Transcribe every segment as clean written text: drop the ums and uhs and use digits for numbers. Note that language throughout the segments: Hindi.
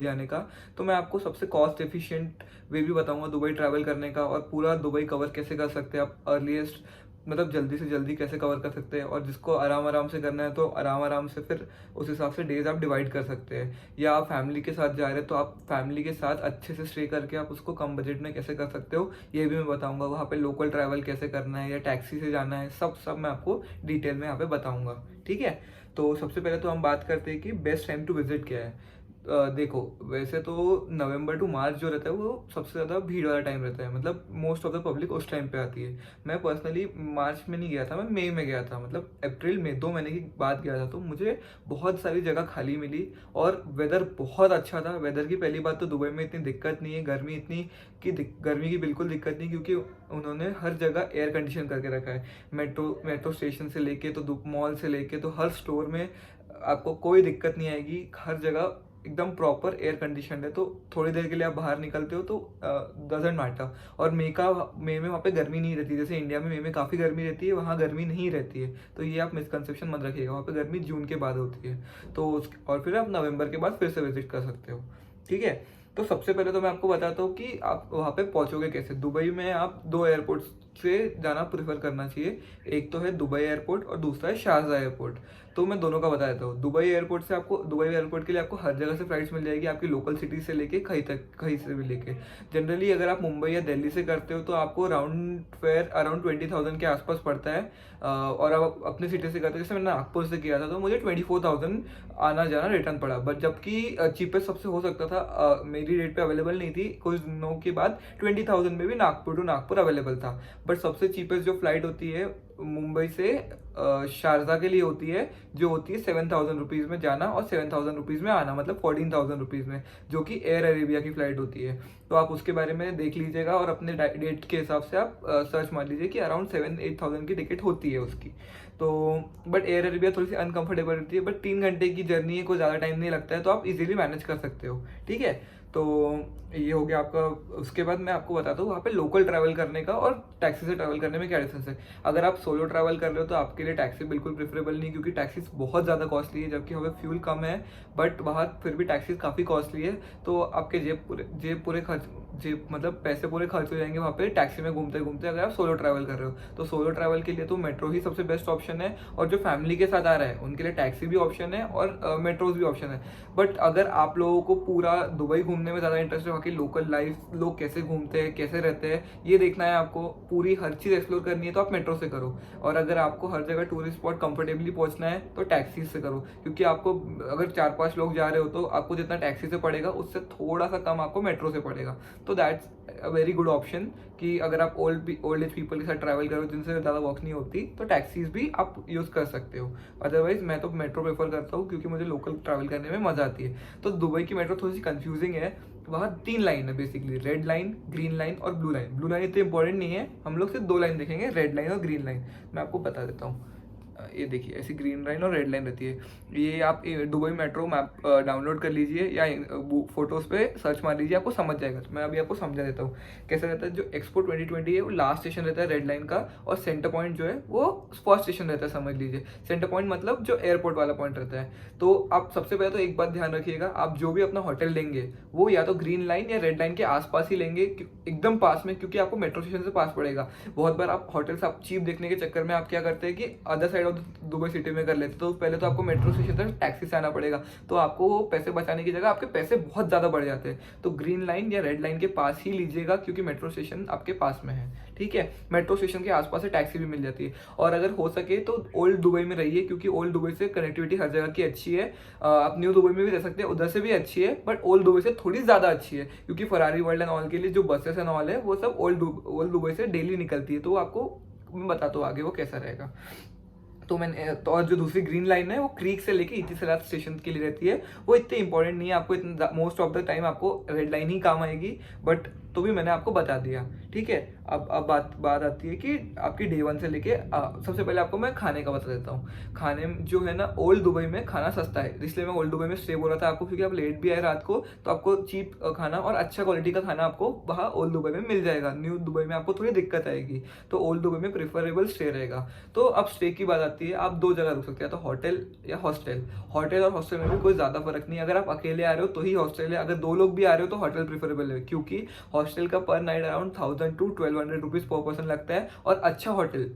जाने का। तो मैं आपको सबसे कॉस्ट एफिशिएंट वे भी बताऊंगा दुबई ट्रैवल करने का, और पूरा दुबई कवर कैसे कर सकते हैं आप अर्लीस्ट, मतलब जल्दी से जल्दी कैसे कवर कर सकते हैं। और जिसको आराम आराम से करना है तो आराम आराम से फिर उस हिसाब से डेज आप डिवाइड कर सकते हैं। या आप फैमिली के साथ जा रहे हैं तो आप फैमिली के साथ अच्छे से स्टे करके आप उसको कम बजट में कैसे कर सकते हो, ये भी मैं बताऊंगा। वहाँ पे लोकल ट्रैवल कैसे करना है या टैक्सी से जाना है, सब सब मैं आपको डिटेल में यहाँ पे बताऊंगा। ठीक है, तो सबसे पहले तो हम बात करते हैं कि बेस्ट टाइम टू विजिट क्या है। देखो, वैसे तो नवंबर टू मार्च जो रहता है वो सबसे ज़्यादा भीड़ वाला टाइम रहता है, मतलब मोस्ट ऑफ द पब्लिक उस टाइम पे आती है। मैं पर्सनली मार्च में नहीं गया था, मैं मई में गया था, मतलब अप्रैल में 2 महीने की बाद गया था। तो मुझे बहुत सारी जगह खाली मिली और वेदर बहुत अच्छा था। वेदर की पहली बात तो दुबई में इतनी दिक्कत नहीं है, गर्मी इतनी गर्मी की बिल्कुल दिक्कत नहीं, क्योंकि उन्होंने हर जगह एयर कंडीशन करके रखा है। मेट्रो स्टेशन से लेके तो मॉल से लेके तो हर स्टोर में आपको कोई दिक्कत नहीं आएगी। हर जगह एकदम प्रॉपर एयर कंडीशन है, तो थोड़ी देर के लिए आप बाहर निकलते हो तो डजेंट मैटर। और मई में वहाँ पे गर्मी नहीं रहती, जैसे इंडिया में मई में काफ़ी गर्मी रहती है, वहाँ गर्मी नहीं रहती है। तो ये आप मिसकंसेप्शन मत रखिएगा, वहाँ पे गर्मी जून के बाद होती है। तो और फिर आप नवंबर के बाद फिर से विजिट कर सकते हो। ठीक है, तो सबसे पहले तो मैं आपको बताता हूँ कि आप वहाँ पे पहुँचोगे कैसे। दुबई में आप 2 एयरपोर्ट से जाना प्रेफर करना चाहिए। एक तो है दुबई एयरपोर्ट और दूसरा है शारजा एयरपोर्ट। तो मैं दोनों का बता देता हूँ। दुबई एयरपोर्ट के लिए आपको हर जगह से फ्लाइट्स मिल जाएगी, आपकी लोकल सिटी से लेके कहीं से भी लेके। जनरली अगर आप मुंबई या दिल्ली से करते हो तो आपको राउंड फेयर अराउंड 20,000 के आसपास पड़ता है। और आप अपने सिटी से करते हो, जैसे मैंने नागपुर से किया था तो मुझे 24,000 आना जाना रिटर्न पड़ा। बट जबकि चीपेस्ट सबसे हो सकता था, मेरी रेट पे अवेलेबल नहीं थी, कुछ दिनों के बाद 20,000 में भी नागपुर टू नागपुर अवेलेबल था। बट सबसे चीपेस्ट जो फ्लाइट होती है मुंबई से शारजा के लिए होती है, जो होती है 7,000 रुपीज़ में जाना और 7,000 रुपीज़ में आना, मतलब 14,000 रुपीज़ में, जो कि एयर अरेबिया की फ़्लाइट होती है। तो आप उसके बारे में देख लीजिएगा और अपने डेट के हिसाब से आप सर्च मार लीजिए कि अराउंड 7-8,000 की टिकट होती है उसकी। तो बट एयर अरेबिया थोड़ी सी अनकंफर्टेबल रहती है, बट 3 घंटे की जर्नी है, कोई ज़्यादा टाइम नहीं लगता है, तो आप इजीली मैनेज कर सकते हो। ठीक है, तो ये हो गया आपका। उसके बाद मैं आपको बताता हूँ वहाँ पे लोकल ट्रैवल करने का और टैक्सी से ट्रैवल करने में क्या डिफरेंस है। अगर आप सोलो ट्रैवल कर रहे हो तो आपके लिए टैक्सी बिल्कुल प्रेफरेबल नहीं, क्योंकि टैक्सीज बहुत ज़्यादा कॉस्टली है, जबकि वहाँ पे फ्यूल कम है, बट वहाँ फिर भी टैक्सीज काफ़ी कॉस्टली है। तो आपके जेब पूरे खर्च जेब मतलब पैसे पूरे खर्च हो जाएंगे वहाँ पे टैक्सी में घूमते घूमते, अगर आप सोलो ट्रैवल कर रहे हो। तो सोलो ट्रैवल के लिए तो मेट्रो ही सबसे बेस्ट ऑप्शन है, और जो फैमिली के साथ आ रहा है उनके लिए टैक्सी भी ऑप्शन है और मेट्रोज भी ऑप्शन है। बट अगर आप लोगों को पूरा दुबई घूमने में ज़्यादा इंटरेस्ट है, वहाँ की लोकल लाइफ, लोग कैसे घूमते हैं कैसे रहते हैं ये देखना है आपको, पूरी हर चीज़ एक्सप्लोर करनी है, तो आप मेट्रो से करो। और अगर आपको हर जगह टूरिस्ट स्पॉट कंफर्टेबली पहुंचना है तो टैक्सी से करो, क्योंकि आपको अगर 4-5 लोग जा रहे हो तो आपको जितना टैक्सी से पड़ेगा उससे थोड़ा सा कम आपको मेट्रो से पड़ेगा। तो that's a very good option कि अगर आप ओल्ड एज पीपल के साथ ट्रैवल करो जिनसे ज़्यादा वॉक नहीं होती, तो टैक्सीज भी आप यूज़ कर सकते हो। अदरवाइज मैं तो मेट्रो प्रेफर करता हूँ, क्योंकि मुझे लोकल ट्रैवल करने में मज़ा आती है। तो दुबई की मेट्रो थोड़ी सी कंफ्यूजिंग है। वहाँ 3 लाइन है basically, red line, green line और ब्लू लाइन। ब्लू लाइन इतनी इंपॉर्टेंट नहीं है, हम लोग सिर्फ 2 लाइन देखेंगे, रेड लाइन और ग्रीन लाइन। मैं आपको बता देता हूँ। ये देखिए, ऐसी ग्रीन लाइन और रेड लाइन रहती है। ये आप दुबई मेट्रो मैप डाउनलोड कर लीजिए या फोटोज़ पे सर्च मार लीजिए, आपको समझ जाएगा। तो मैं अभी आपको समझा देता हूँ कैसे रहता है। जो एक्सपो 2020 है वो लास्ट स्टेशन रहता है रेड लाइन का, और सेंटर पॉइंट जो है वो फर्स्ट स्टेशन रहता है, समझ लीजिए। सेंटर पॉइंट मतलब जो एयरपोर्ट वाला पॉइंट रहता है। तो आप सबसे पहले तो एक बात ध्यान रखिएगा, आप जो भी अपना होटल लेंगे वो या तो ग्रीन लाइन या रेड लाइन के आसपास ही लेंगे, एकदम पास में, क्योंकि आपको मेट्रो स्टेशन से पास पड़ेगा। बहुत बार आप होटल्स आप चीप देखने के चक्कर में आप क्या करते हैं कि other side of Dubai city में कर लेते, तो पहले तो आपको मेट्रो स्टेशन तक टैक्सी से आना पड़ेगा, तो आपको पैसे बचाने की जगह आपके पैसे बहुत ज़्यादा बढ़ जाते हैं। तो ग्रीन लाइन या रेड लाइन के पास ही लीजिएगा, क्योंकि मेट्रो स्टेशन आपके पास में है। ठीक है, मेट्रो स्टेशन के आसपास से टैक्सी भी मिल जाती है। और अगर हो सके तो ओल्ड दुबई में रहिए, क्योंकि ओल्ड दुबई से कनेक्टिविटी हर जगह की अच्छी है। आप न्यू दुबई में भी रह सकते हैं, उधर से भी अच्छी है, बट ओल्ड दुबई से थोड़ी ज़्यादा अच्छी है, क्योंकि फरारी वर्ल्ड एंड ऑल के लिए जो बसेस एंड ऑल है वो सब ओल्ड दुबई से डेली निकलती है। तो आपको मैं बताता हूँ आगे वो कैसा रहेगा। तो मैंने तो और जो दूसरी ग्रीन लाइन है वो क्रीक से लेके इतिसलात स्टेशन के लिए रहती है। वो इतनी इंपॉर्टेंट नहीं है, आपको इतना मोस्ट ऑफ द टाइम आपको रेड लाइन ही काम आएगी। बट तो भी मैंने आपको बता दिया। ठीक है, अब बात बात आती है कि आपकी डे 1 से लेके सबसे पहले आपको मैं खाने का बता देता हूँ। खाने में जो है ना, ओल्ड दुबई में खाना सस्ता है, इसलिए मैं ओल्ड दुबई में स्टे बोल रहा था आपको, क्योंकि आप लेट भी आए रात को तो आपको चीप खाना और अच्छा क्वालिटी का खाना आपको वहाँ ओल्ड दुबई में मिल जाएगा। न्यू दुबई में आपको थोड़ी दिक्कत आएगी, तो ओल्ड दुबई में प्रेफरेबल स्टे रहेगा। तो अब स्टे की बात आती है, आप दो जगह रुक सकते हैं, तो होटल या हॉस्टल। होटल और हॉस्टल में भी कोई ज़्यादा फर्क नहीं है, अगर आप अकेले आ रहे हो तो ही हॉस्टल है, अगर दो लोग भी आ रहे हो तो होटल प्रेफरेबल है, क्योंकि हॉस्टल का पर नाइट अराउंड 1000 to 1200 रुपीज़ पर पर्सन लगता है। और अच्छा होटल,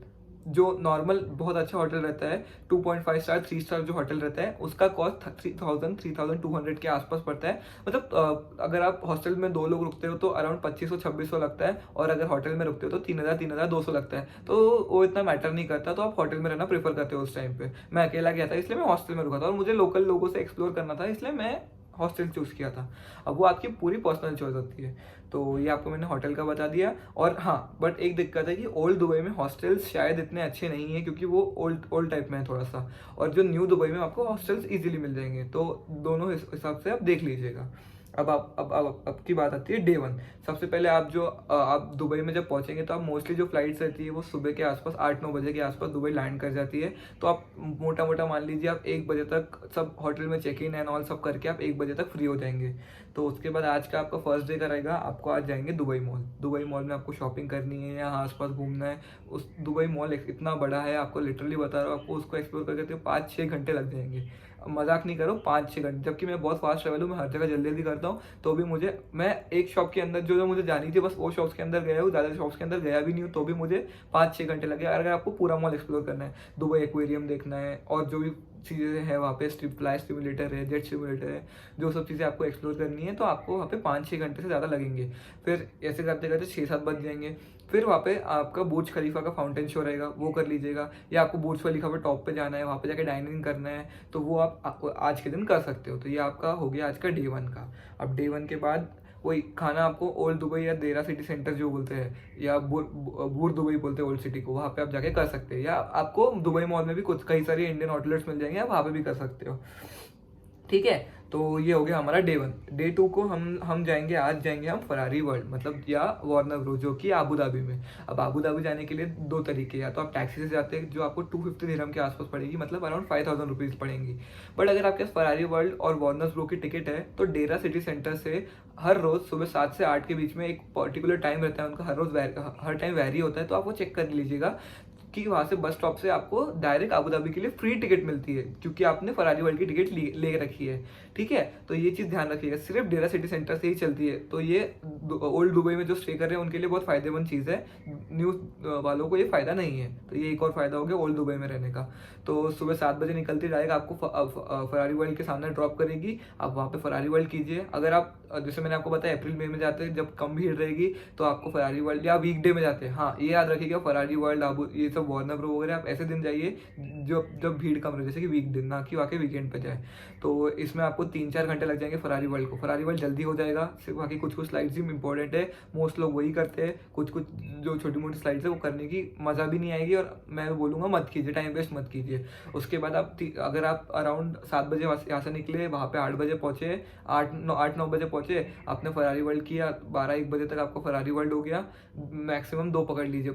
जो नॉर्मल बहुत अच्छा होटल रहता है, 2.5 स्टार 3 स्टार जो होटल रहता है, उसका कॉस्ट 3200 के आसपास पड़ता है। मतलब अगर आप हॉस्टल में दो लोग रुकते हो तो अराउंड 2500-2600 लगता है, और अगर होटल में रुकते हो तो 3000-3200 लगता है। तो वो इतना मैटर नहीं करता, तो आप होटल में रहना प्रेफर करते हो उस टाइम पे। मैं अकेला गया था इसलिए मैं हॉस्टल में रुका था, और मुझे लोकल लोगों से एक्सप्लोर करना था, इसलिए मैं हॉस्टल चूज़ किया था। अब वो आपकी पूरी पर्सनल चॉइस होती है। तो ये आपको मैंने होटल का बता दिया। और हाँ, बट एक दिक्कत है कि ओल्ड दुबई में हॉस्टल्स शायद इतने अच्छे नहीं हैं, क्योंकि वो ओल्ड ओल्ड टाइप में है थोड़ा सा, और जो न्यू दुबई में आपको हॉस्टल्स इजीली मिल जाएंगे, तो दोनों हिसाब से आप देख लीजिएगा। अब की बात आती है डे 1। सबसे पहले आप दुबई में जब पहुंचेंगे तो आप मोस्टली जो फ्लाइट्स रहती है वो सुबह के आसपास 8-9 बजे के आसपास दुबई लैंड कर जाती है। तो आप मोटा मोटा मान लीजिए आप 1 बजे तक सब होटल में चेक इन एंड ऑल सब करके आप 1 बजे तक फ्री हो जाएंगे। तो उसके बाद आज का आपका फर्स्ट डे का रहेगा, आपको आज जाएंगे दुबई मॉल। दुबई मॉल में आपको शॉपिंग करनी है, यहाँ आसपास घूमना है। उस दुबई मॉल इतना बड़ा है, आपको लिटरली बता रहा हूँ, आपको उसको एक्सप्लोर करके 5-6 घंटे लग जाएंगे। मजाक नहीं करो, 5-6 घंटे, जबकि मैं बहुत फास्ट ट्रैवल हूँ, मैं हर जगह जल्दी जल्दी करता हूँ, तो भी मैं एक शॉप के अंदर जो मुझे जानी थी बस वो शॉप्स के अंदर गया हूँ, ज़्यादा शॉप्स के अंदर गया भी नहीं हूँ, तो भी मुझे 5-6 घंटे लगे। अगर आपको पूरा मॉल एक्सप्लोर करना है, दुबई एक्वेरियम देखना है, और जो भी चीज़ें हैं वहाँ पे, फ्लाई सिमुलेटर है, जेट सिमुलेटर है, जो सब चीज़ें आपको एक्सप्लोर करनी है, तो आपको वहाँ पे 5-6 घंटे से ज़्यादा लगेंगे। फिर ऐसे करते करते 6-7 बज जाएंगे। फिर वहाँ पे आपका बुर्ज खलीफा का फाउंटेन शो रहेगा, वो कर लीजिएगा, या आपको बुर्ज खलीफा पे टॉप पे जाना है, वहाँ पे जाके डाइनिंग करना है, तो वो आप आज के दिन कर सकते हो। तो ये आपका हो गया आज का डे 1 का। अब डे 1 के बाद वही खाना आपको ओल्ड दुबई या देरा सिटी सेंटर जो बोलते हैं, या बूर दुबई बोलते हैं ओल्ड सिटी को, वहाँ पे आप जाके कर सकते हैं, या आपको दुबई मॉल में भी कुछ कई सारे इंडियन आउटलेट्स मिल जाएंगे, आप वहाँ पे भी कर सकते हो। ठीक है, तो ये हो गया हमारा डे 1। डे 2 को हम जाएंगे, आज जाएंगे हम फरारी वर्ल्ड, मतलब या वार्नर ब्रो, जो कि आबू धाबी में। अब आबू धाबी जाने के लिए दो तरीके, या तो आप टैक्सी से जाते हैं जो आपको 250 दिरहम के आसपास पड़ेगी, मतलब अराउंड 5000 रुपीज़ पड़ेंगी। बट अगर आपके पास फरारी वर्ल्ड और वार्नर ब्रो की टिकट है, तो डेरा सिटी सेंटर से हर रोज़ सुबह 7 से 8 के बीच में एक पर्टिकुलर टाइम रहता है उनका, हर टाइम वैरी होता है, तो आप वो चेक कर लीजिएगा कि वहाँ से बस स्टॉप से आपको डायरेक्ट आबू धाबी के लिए फ्री टिकट मिलती है, क्योंकि आपने फरारी वर्ल्ड की टिकट ले रखी है। ठीक है, तो ये चीज़ ध्यान रखिएगा, सिर्फ डेरा सिटी सेंटर से ही चलती है। तो ये ओल्ड दुबई में जो स्टे कर रहे हैं उनके लिए बहुत फ़ायदेमंद चीज़ है, न्यू वालों को ये फ़ायदा नहीं है। तो ये एक और फ़ायदा हो गया ओल्ड दुबई में रहने का। तो सुबह 7 बजे निकलती डायरेक्ट आपको फरारी वर्ल्ड के सामने ड्रॉप करेगी, आप वहाँ पे फरारी वर्ल्ड कीजिए। अगर आप जैसे मैंने आपको बताया अप्रैल मई में जाते हैं जब कम भीड़ रहेगी, तो आपको फरारी वर्ल्ड, या वीकडे में जाते हैं, हाँ ये याद रखिएगा, फरारी वर्ल्ड ये सब वार्नर ब्रो वगैरह आप ऐसे दिन जाइए जब भीड़ कम रहे, जैसे कि वीकडे, ना कि वाकई वीकेंड पे जाए। तो इसमें आपको 3-4 घंटे लग जाएंगे फरारी वर्ल्ड को। फरारी वर्ल्ड जल्दी हो जाएगा, सिर्फ बाकी कुछ स्लाइड्स ही इंपॉर्टेंट है, मोस्ट लोग वही करते हैं। कुछ जो छोटी मोटी स्लाइड्स है वो करने की मज़ा भी नहीं आएगी, और मैं बोलूँगा मत कीजिए, टाइम वेस्ट मत कीजिए। उसके बाद अगर आप अराउंड 7 बजे यहाँ से निकले, वहाँ पे 8 बजे पहुँचे, 8-9 बजे पहुँचे, आपने फरारी वर्ल्ड किया, 12-1 बजे तक आपका फरारी वर्ल्ड हो गया। मैक्सिमम 2 पकड़ लीजिए,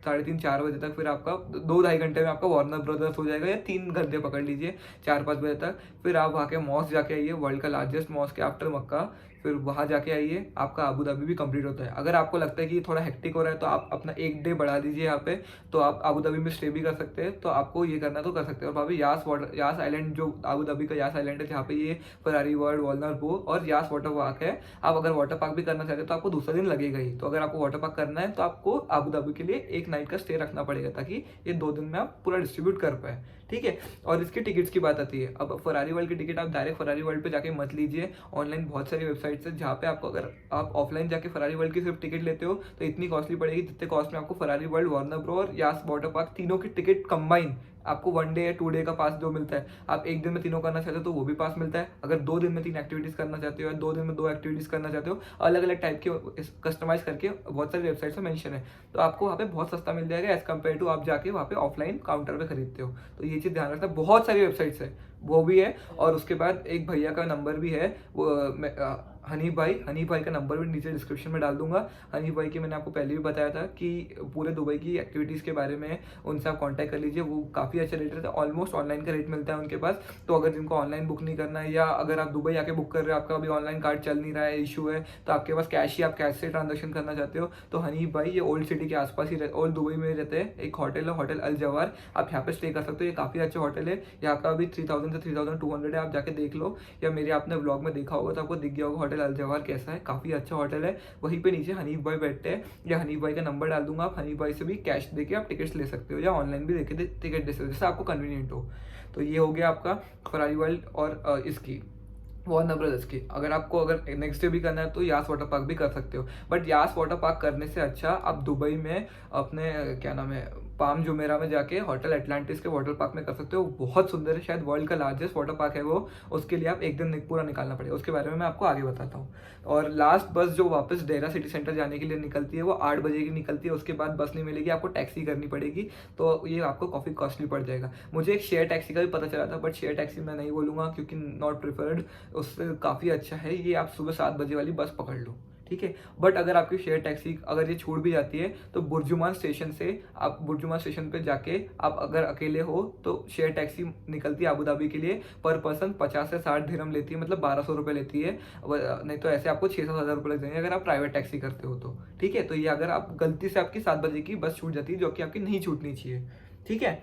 3-4 बजे तक, फिर आपका 2-2.5 घंटे में आपका वार्नर ब्रदर्स हो जाएगा, या 3 घंटे पकड़ लीजिए 4-5 बजे तक। फिर आप वहाँ के मॉस्क जाके आइए, वर्ल्ड का लार्जेस्ट मॉस्क है आफ्टर मक्का, फिर वहाँ जाके आइए, आपका आबू धाबी भी कंप्लीट होता है। अगर आपको लगता है कि थोड़ा हेक्टिक हो रहा है तो आप अपना एक डे बढ़ा दीजिए यहाँ पे, तो आप आबू धाबी में स्टे भी कर सकते हैं। तो आपको ये करना तो कर सकते हैं। और भाभी यास आइलैंड, जो आबू धाबी का यास आइलैंड है, जहाँ पे ये फरारी वर्ल्ड, वार्नर ब्रो और यास वाटर पार्क है, आप अगर वाटर पार्क भी करना चाहते हैं तो आपको दूसरा दिन लगेगा ही। तो अगर आपको वाटर पार्क करना है तो आपको आबू धाबी के लिए एक नाइट का स्टे रखना पड़ेगा, ताकि ये 2 दिन में आप पूरा डिस्ट्रीब्यूट कर पाए। ठीक है, और इसकी टिकट्स की बात आती है। अब फरारी वर्ल्ड की टिकट आप डायरेक्ट फरारी वर्ल्ड पे जाके मत लीजिए, ऑनलाइन बहुत सारी वेबसाइट्स है जहाँ पे आपको, अगर आप ऑफलाइन जाके फरारी वर्ल्ड की सिर्फ टिकट लेते हो तो इतनी कॉस्टली पड़ेगी जितने कॉस्ट में आपको फरारी वर्ल्ड, वार्नर ब्रो और यास वाटर पार्क तीनों की टिकट कंबाइन आपको 1 डे या 2 डे का पास जो मिलता है, आप एक दिन में तीनों करना चाहते हो तो वो भी पास मिलता है। अगर 2 दिन में 3 एक्टिविटीज़ करना चाहते हो, या 2 दिन में 2 एक्टिविटीज़ करना चाहते हो, अलग अलग टाइप के कस्टमाइज करके बहुत सारी वेबसाइट्स में मेंशन है, तो आपको वहाँ पे बहुत सस्ता मिल जाएगा एज कम्पेयर टू आप जाके वहाँ पे ऑफलाइन काउंटर पे खरीदते हो। तो ये चीज़ ध्यान रखना, बहुत सारी वेबसाइट्स है वो भी है। और उसके बाद एक भैया का नंबर भी है, वो हनी भाई का नंबर भी नीचे डिस्क्रिप्शन में डाल दूंगा। हनी भाई की मैंने आपको पहले भी बताया था कि पूरे दुबई की एक्टिविटीज़ के बारे में उनसे आप कांटेक्ट कर लीजिए, वो काफ़ी अच्छे रेट रहते हैं, ऑलमोस्ट ऑनलाइन का रेट मिलता है उनके पास। तो अगर जिनको ऑनलाइन बुक नहीं करना है, या अगर आप दुबई आके बुक कर रहे हो, आपका अभी ऑनलाइन कार्ड चल नहीं रहा है, इशू है, तो आपके पास कैश ही, आप कैश से ट्रांजेक्शन करना चाहते हो, तो हनी भाई ये ओल्ड सिटी के आसपास ही ओल्ड दुबई में रहते हैं। एक होटल है, होटल अल जवार, आप यहाँ पे स्टे कर सकते हो। ये काफ़ी अच्छा होटल है, यहाँ का अभी 3000 से 3200 है, आप जाके देख लो, या मेरे आपने व्लॉग में देखा होगा तो आपको दिख गया होगा होटल अल जवार कैसा है, काफ़ी अच्छा होटल है। वहीं पे नीचे हनीफ भाई बैठते हैं, या हनीफ भाई का नंबर डाल दूंगा, आप हनीफ भाई से भी कैश देके आप टिकट्स ले सकते हो, या ऑनलाइन भी देके टिकट दे सकते हो, जैसे आपको कन्वीनियंट हो। तो ये हो गया आपका फरारी वर्ल्ड और इसकी वार्नर ब्रदर्स की। अगर नेक्स्ट डे भी करना है तो यास वाटर पार्क भी कर सकते हो, बट यास वाटर पार्क करने से अच्छा आप दुबई में अपने क्या नाम है, पाम जुमेरा में जाके होटल एटलांटिस के वाटर पार्क में कर सकते हो। बहुत सुंदर है, शायद वर्ल्ड का लार्जेस्ट वाटर पार्क है वो। उसके लिए आप एक दिन पूरा निकालना पड़ेगा, उसके बारे में मैं आपको आगे बताता हूँ। और लास्ट बस जो वापस डेरा सिटी सेंटर जाने के लिए निकलती है वो 8 बजे की निकलती है, उसके बाद बस नहीं मिलेगी, आपको टैक्सी करनी पड़ेगी, तो ये आपको काफ़ी कॉस्टली पड़ जाएगा। मुझे एक शेयर टैक्सी का भी पता चला था, बट शेयर टैक्सी मैं नहीं बोलूँगा क्योंकि नॉट प्रिफर्ड, उससे काफ़ी अच्छा है ये, आप सुबह 7 बजे वाली बस पकड़ लो, ठीक है। बट अगर आपकी शेयर टैक्सी अगर ये छूट भी जाती है तो बुर्जुमान स्टेशन से आप बुर्जुमान स्टेशन पे जाके आप अगर अकेले हो तो शेयर टैक्सी निकलती है अबू धाबी के लिए, पर पर्सन 50 से 60 दिरहम लेती है, मतलब 1200 रुपये लेती है। नहीं तो ऐसे आपको 6-7 हज़ार रुपये लग जाएंगे अगर आप प्राइवेट टैक्सी करते हो तो, ठीक है। तो ये अगर आप गलती से आपकी 7 बजे की बस छूट जाती है, जो कि आपकी नहीं छूटनी चाहिए, ठीक है।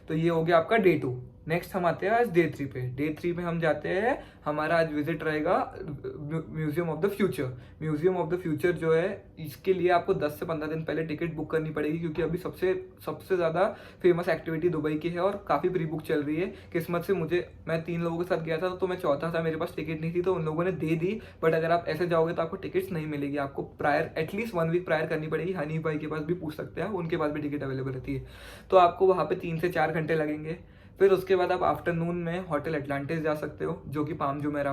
तो ये हो गया आपका डे 2। नेक्स्ट हम आते हैं आज डे 3 पे। डे 3 पे हम जाते हैं, हमारा आज विजिट रहेगा museum of the future. Museum of the future जो है, इसके लिए आपको 10 से 15 दिन पहले टिकट बुक करनी पड़ेगी, क्योंकि अभी सबसे सबसे ज़्यादा फेमस एक्टिविटी दुबई की है और काफ़ी प्री बुक चल रही है। किस्मत से मैं 3 लोगों के साथ गया था, तो मैं चौथा था, मेरे पास टिकट नहीं थी, तो उन लोगों ने दे दी। बट अगर आप ऐसे जाओगे तो आपको टिकट्स नहीं मिलेगी, आपको प्रायर एटलीस्ट 1 वीक प्रायर करनी पड़ेगी। हनी भाई के पास भी पूछ सकते हैं, उनके पास भी टिकट अवेलेबल रहती है। तो आपको वहाँ पे 3 से 4 घंटे लगेंगे। फिर उसके बाद आप आफ्टरनून में होटल एटलांटिस जा सकते हो, जो कि पाम जुमेरा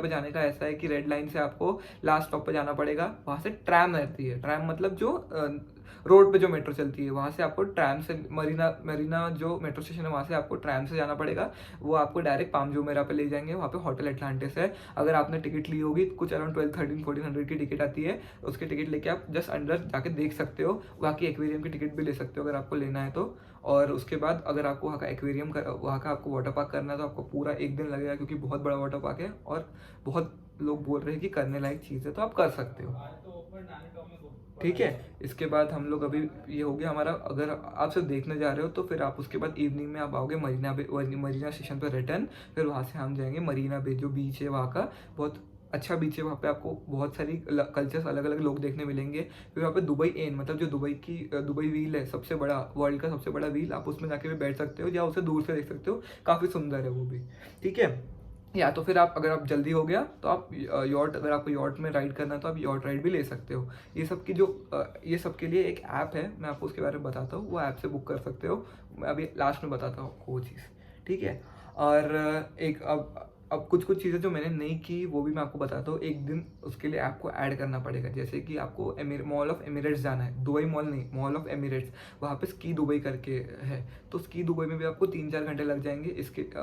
पे जाने का ऐसा है कि रेड लाइन से आपको लास्ट स्टॉप पे जाना पड़ेगा, वहाँ से ट्रैम रहती है, ट्रैम मतलब जो रोड पे जो मेट्रो चलती है, वहाँ से आपको ट्रैम से मरीना जो मेट्रो स्टेशन है वहाँ से आपको ट्रैम से जाना पड़ेगा, वो आपको डायरेक्ट पाम जुमेरा पे ले जाएंगे। वहाँ पे होटल एटलांटिस है, अगर आपने टिकट ली होगी कुछ अराउंड 12-13-1400 की टिकट आती है, उसकी टिकट लेके आप जस्ट अंदर जाके देख सकते हो। वहाँ की एक्वेरियम की टिकट भी ले सकते हो अगर आपको लेना है तो। और उसके बाद अगर आपको वहाँ का आपको वाटर पार्क करना है तो आपको पूरा एक दिन लगेगा, क्योंकि बहुत बड़ा वाटर पार्क है और बहुत लोग बोल रहे हैं कि करने लायक चीज़ है, तो आप कर सकते हो, ठीक है। इसके बाद हम लोग अभी ये हो गया हमारा, अगर आप सिर्फ देखने जा रहे हो तो फिर आप उसके बाद इवनिंग में आप आओगे मरीना स्टेशन पर रिटर्न। फिर वहाँ से हम जाएंगे मरीना बे, जो बीच है वहाँ का, बहुत अच्छा बीच है, वहाँ पे आपको बहुत सारी कल्चर्स, अलग अलग लोग देखने मिलेंगे। फिर वहाँ पे दुबई एन, मतलब जो दुबई व्हील है, सबसे बड़ा वर्ल्ड का सबसे बड़ा व्हील, आप उसमें जाके भी बैठ सकते हो या उसे दूर से देख सकते हो, काफ़ी सुंदर है वो भी, ठीक है। या तो फिर अगर आप जल्दी हो गया तो आप अगर आपको यॉट में राइड करना है तो आप यॉट राइड भी ले सकते हो। ये सब के लिए एक ऐप है, मैं आपको उसके बारे में बताता हूँ, वो ऐप से बुक कर सकते हो। मैं अभी लास्ट में बताता हूँ आपको वो चीज़, ठीक है। और एक अब कुछ चीज़ें जो मैंने नहीं की वो भी मैं आपको बताता हूँ। एक दिन उसके लिए आपको ऐड करना पड़ेगा, जैसे कि आपको मॉल ऑफ एमिरेट्स जाना है, दुबई मॉल नहीं, मॉल ऑफ एमिरेट्स, वहाँ पे स्की दुबई करके है, तो स्की दुबई में भी आपको 3-4 घंटे लग जाएंगे।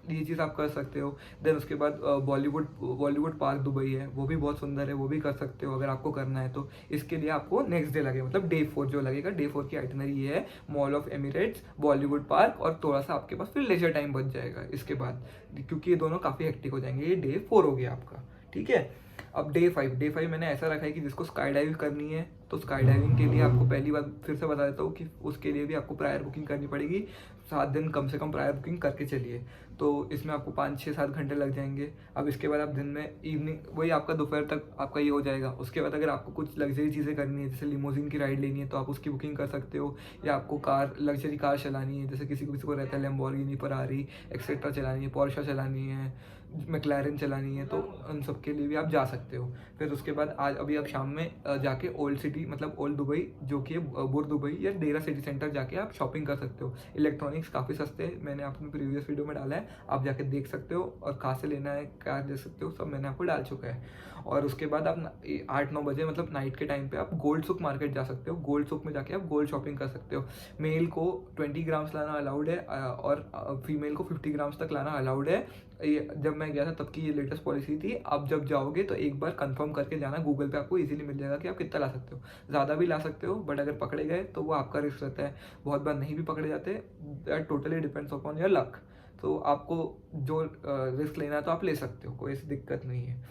ये चीज़ आप कर सकते हो। देन उसके बाद बॉलीवुड पार्क दुबई है, वो भी बहुत सुंदर है, वो भी कर सकते हो अगर आपको करना है तो। इसके लिए आपको नेक्स्ट डे लगेगा, मतलब डे 4 जो लगेगा, डे 4 की आइटनरी ये है, mall of Emirates, Bollywood park, और थोड़ा सा आपके पास फिर लेजर टाइम बच जाएगा इसके बाद, क्योंकि ये दोनों काफ़ी हेक्टिक हो जाएंगे। ये डे 4 हो गया आपका, ठीक है। अब डे 5 मैंने ऐसा रखा है कि जिसको स्काई डाइविंग करनी है तो स्काई डाइविंग के लिए आपको पहली बार फिर से बता देता हूँ कि उसके लिए भी आपको प्रायर बुकिंग करनी पड़ेगी। 7 दिन कम से कम प्रायर बुकिंग करके चलिए, तो इसमें आपको 5-6-7 घंटे लग जाएंगे। अब इसके बाद आप दिन में इवनिंग वही आपका दोपहर तक आपका ये हो जाएगा। उसके बाद अगर आपको कुछ लग्जरी चीज़ें करनी है, जैसे लिमोजिन की राइड लेनी है, तो आप उसकी बुकिंग कर सकते हो, या आपको लग्जरी कार चलानी है, जैसे किसी को रहता है लैम्बोर्गिनी, फरारी एक्सेट्रा चलानी है, पोर्शा चलानी है, मैक्लारेन चलानी है, तो उन सब के लिए भी आप जा सकते हो। फिर उसके बाद अभी आप शाम में जाके ओल्ड सिटी, मतलब ओल्ड दुबई जो कि बुर दुबई या डेरा सिटी सेंटर जाके आप शॉपिंग कर सकते हो। इलेक्ट्रॉनिक्स काफ़ी सस्ते हैं, मैंने आपने प्रीवियस वीडियो में डाला है, आप जाके देख सकते हो, और कहाँ से लेना है, क्या दे सकते हो, सब मैंने आपको डाल चुका है। और उसके बाद आप 8-9 बजे, मतलब नाइट के टाइम पे आप गोल्ड सुक मार्केट जा सकते हो। गोल्ड सुक में जाके आप गोल्ड शॉपिंग कर सकते हो। मेल को 20 ग्राम्स लाना अलाउड है, और फीमेल को 50 ग्राम्स तक लाना अलाउड है। ये जब मैं गया था तब की ये लेटेस्ट पॉलिसी थी। अब जब जाओगे तो एक बार कंफर्म करके जाना, गूगल पे आपको इजीली मिल जाएगा कि आप कितना ला सकते हो। ज़्यादा भी ला सकते हो, बट अगर पकड़े गए तो वो आपका रिस्क रहता है। बहुत बार नहीं भी पकड़े जाते, that totally depends upon your luck. तो आपको जो रिस्क लेना है तो आप ले सकते हो, कोई ऐसी दिक्कत नहीं है।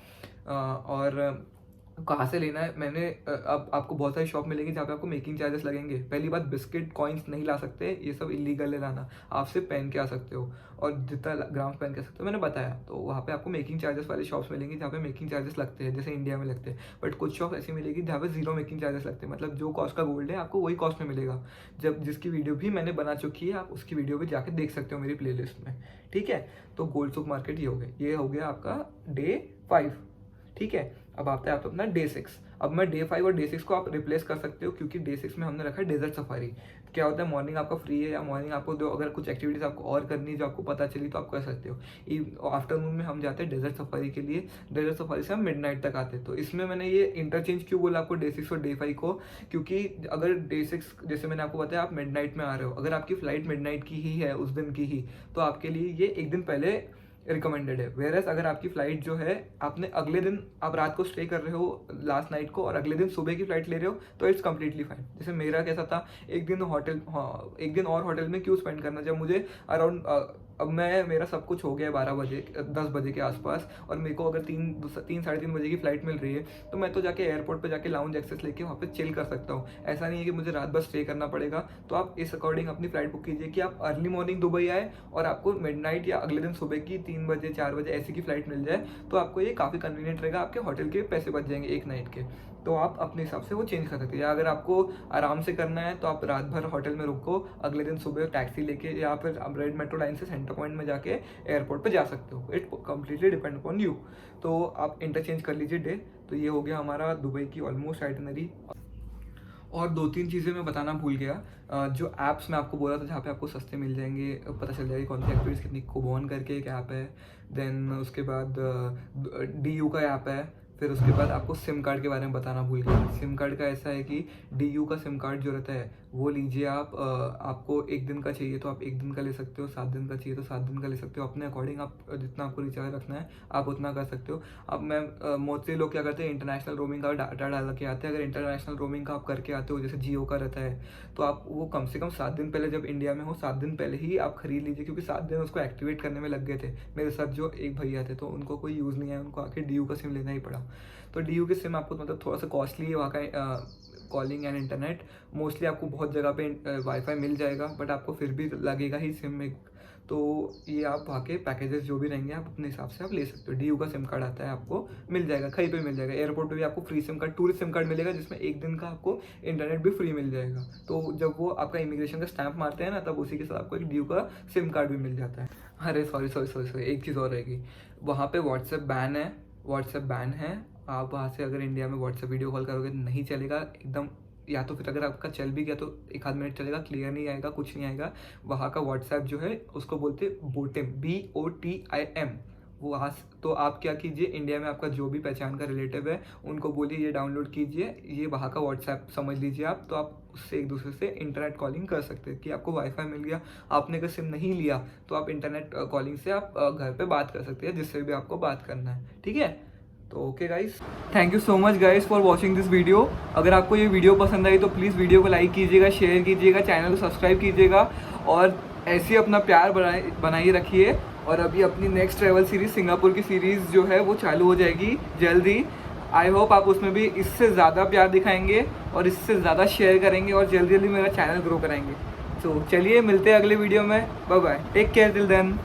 और कहाँ से लेना है, मैंने अब आपको बहुत सारी शॉप मिलेगी जहाँ पे आपको मेकिंग चार्जेस लगेंगे। पहली बात, बिस्किट कॉइन्स नहीं ला सकते, ये सब इलीगल है लाना। आप सिर्फ पेन के आ सकते हो, और जितना ग्राम्स पेन के आ सकते हो मैंने बताया। तो वहाँ पे आपको मेकिंग चार्जेस वाली शॉप्स मिलेंगी जहाँ पे मेकिंग चार्जेस लगते हैं, जैसे इंडिया में लगते हैं। बट कुछ शॉप ऐसी मिलेगी जहाँ पे जीरो मेकिंग चार्जेस लगते हैं, मतलब जो कॉस्ट का गोल्ड है आपको वही कॉस्ट में मिलेगा। जब जिसकी वीडियो भी मैंने बना चुकी है, आप उसकी वीडियो भी जाके देख सकते हो मेरी प्लेलिस्ट में, ठीक है। तो गोल्ड सुक मार्केट ये हो गया आपका डे 5, ठीक है। अब आता है आप अपना डे 6। अब मैं डे 5 और डे 6 को आप रिप्लेस कर सकते हो, क्योंकि डे 6 में हमने रखा है डेजर्ट सफारी। क्या होता है, मॉर्निंग आपका फ्री है, या मॉर्निंग आपको जो अगर कुछ एक्टिविटीज़ आपको और करनी है जो आपको पता चली तो आप कर सकते हो। आफ्टरनून में हम जाते हैं डेजर्ट सफारी के लिए। डेजर्ट सफारी से हम मिडनाइट तक आते हैं। तो इसमें मैंने ये इंटरचेंज क्यों बोला आपको डे 6 और डे 5 को, क्योंकि अगर डे 6 जैसे मैंने आपको बताया आप मिडनाइट में आ रहे हो, अगर आपकी फ्लाइट मिडनाइट की ही है उस दिन की ही, तो आपके लिए ये एक दिन पहले रिकमेंडेड है। वेरएस अगर आपकी फ़्लाइट जो है आपने अगले दिन, आप रात को स्टे कर रहे हो लास्ट नाइट को, और अगले दिन सुबह की फ़्लाइट ले रहे हो, तो इट्स कम्प्लीटली फाइन। जैसे मेरा कैसा था, एक दिन और होटल में क्यों स्पेंड करना, जब मुझे अराउंड अब मेरा सब कुछ हो गया है 10 बजे के आसपास, और मेरे को अगर 3 साढ़े 3 बजे की फ़्लाइट मिल रही है, तो मैं तो जाके एयरपोर्ट पे जाके लाउंज एक्सेस लेके वहाँ पे चिल कर सकता हूँ। ऐसा नहीं है कि मुझे रात भर स्टे करना पड़ेगा। तो आप इस अकॉर्डिंग अपनी फ़्लाइट बुक कीजिए कि आप अर्ली मॉर्निंग दुबई आए और आपको मिडनाइट या अगले दिन सुबह की 3 बजे 4 बजे ऐसी की फ़्लाइट मिल जाए, तो आपको ये काफ़ी कन्वीनियंट रहेगा। आपके होटल के पैसे बच जाएंगे एक नाइट के, तो आप अपने हिसाब से वो चेंज कर सकते हैं। या अगर आपको आराम से करना है तो आप रात भर होटल में रुको, अगले दिन सुबह टैक्सी लेके या फिर रेड मेट्रो लाइन से सेंटर पॉइंट में जाके एयरपोर्ट पे जा सकते हो। It completely depend upon you. तो आप इंटरचेंज कर लीजिए डे। तो ये हो गया हमारा दुबई की ऑलमोस्ट आइटनरी। और 2-3 चीज़ें मैं बताना भूल गया, जो ऐप्स मैं आपको बोला था जहाँ पे आपको सस्ते मिल जाएंगे, पता चल जाएगी कौन सी एक्टिविटीज़ कितनी। कोबॉन करके एक ऐप है, देन उसके बाद DU का ऐप है। फिर उसके बाद आपको सिम कार्ड के बारे में बताना भूल गया। सिम कार्ड का ऐसा है कि DU का सिम कार्ड जो रहता है वो लीजिए आप। आपको 1 दिन का चाहिए तो आप 1 दिन का ले सकते हो, 7 दिन का चाहिए तो 7 दिन का ले सकते हो। अपने अकॉर्डिंग आप जितना आपको रिचार्ज रखना है आप उतना कर सकते हो। अब मैं मोस्टली लोग क्या करते हैं, इंटरनेशनल रोमिंग का डाटा डाल के आते हैं। अगर इंटरनेशनल रोमिंग का आप करके आते हो, जैसे जियो का रहता है, तो आप वो कम से कम 7 दिन पहले, जब इंडिया में हो 7 दिन पहले ही आप खरीद लीजिए, क्योंकि 7 दिन उसको एक्टिवेट करने में लग गए थे। मेरे साथ जो एक भैया थे तो उनको कोई यूज़ नहीं है, उनको आके DU का सिम लेना ही पड़ा। तो DU के सिम आपको मतलब थोड़ा सा कॉस्टली है, वहाँ का कॉलिंग एंड इंटरनेट मोस्टली आपको बहुत जगह पे वाईफाई मिल जाएगा, बट आपको फिर भी लगेगा ही सिम में। तो ये आप वहाँ के पैकेजेस जो भी रहेंगे आप अपने हिसाब से आप ले सकते हो। DU का सिम कार्ड आता है, आपको मिल जाएगा, कहीं पे मिल जाएगा। एयरपोर्ट पे भी आपको free SIM card, tourist SIM card मिलेगा, जिसमें 1 दिन का आपको इंटरनेट भी फ्री मिल जाएगा। तो जब वो आपका इमिग्रेशन का स्टैंप मारते हैं ना, तब उसी के साथ आपको एक DU का सिम कार्ड भी मिल जाता है। अरे सॉरी, एक चीज़ और रहेगी, वहाँ पर व्हाट्सएप बैन है। आप वहाँ से अगर इंडिया में व्हाट्सएप वीडियो कॉल करोगे तो नहीं चलेगा एकदम, या तो फिर अगर आपका चल भी गया तो 1 आध मिनट चलेगा, क्लियर नहीं आएगा, कुछ नहीं आएगा। वहाँ का व्हाट्सएप जो है उसको बोलते बोटिम, BOTIM। वो वहाँ तो आप क्या कीजिए, इंडिया में आपका जो भी पहचान का रिलेटिव है उनको बोलिए ये डाउनलोड कीजिए, ये वहाँ का व्हाट्सएप समझ लीजिए आप। तो आप उससे एक दूसरे से इंटरनेट कॉलिंग कर सकते हैं कि आपको वाईफाई मिल गया, आपने अगर सिम नहीं लिया तो आप इंटरनेट कॉलिंग से आप घर पे बात कर सकते हैं, जिससे भी आपको बात करना है, ठीक है। तो okay guys, thank you so much guys for watching this video. अगर आपको ये वीडियो पसंद आई तो प्लीज़ वीडियो को लाइक कीजिएगा, शेयर कीजिएगा, चैनल को सब्सक्राइब कीजिएगा, और ऐसे ही अपना प्यार बनाए रखिए। और अभी अपनी नेक्स्ट ट्रैवल सीरीज़, सिंगापुर की सीरीज़ जो है वो चालू हो जाएगी जल्दी। आई होप आप उसमें भी इससे ज़्यादा प्यार दिखाएंगे और इससे ज़्यादा शेयर करेंगे, और जल्दी जल्दी मेरा चैनल ग्रो कराएंगे। तो चलिए मिलते हैं अगले वीडियो में। Bye bye, take care till then.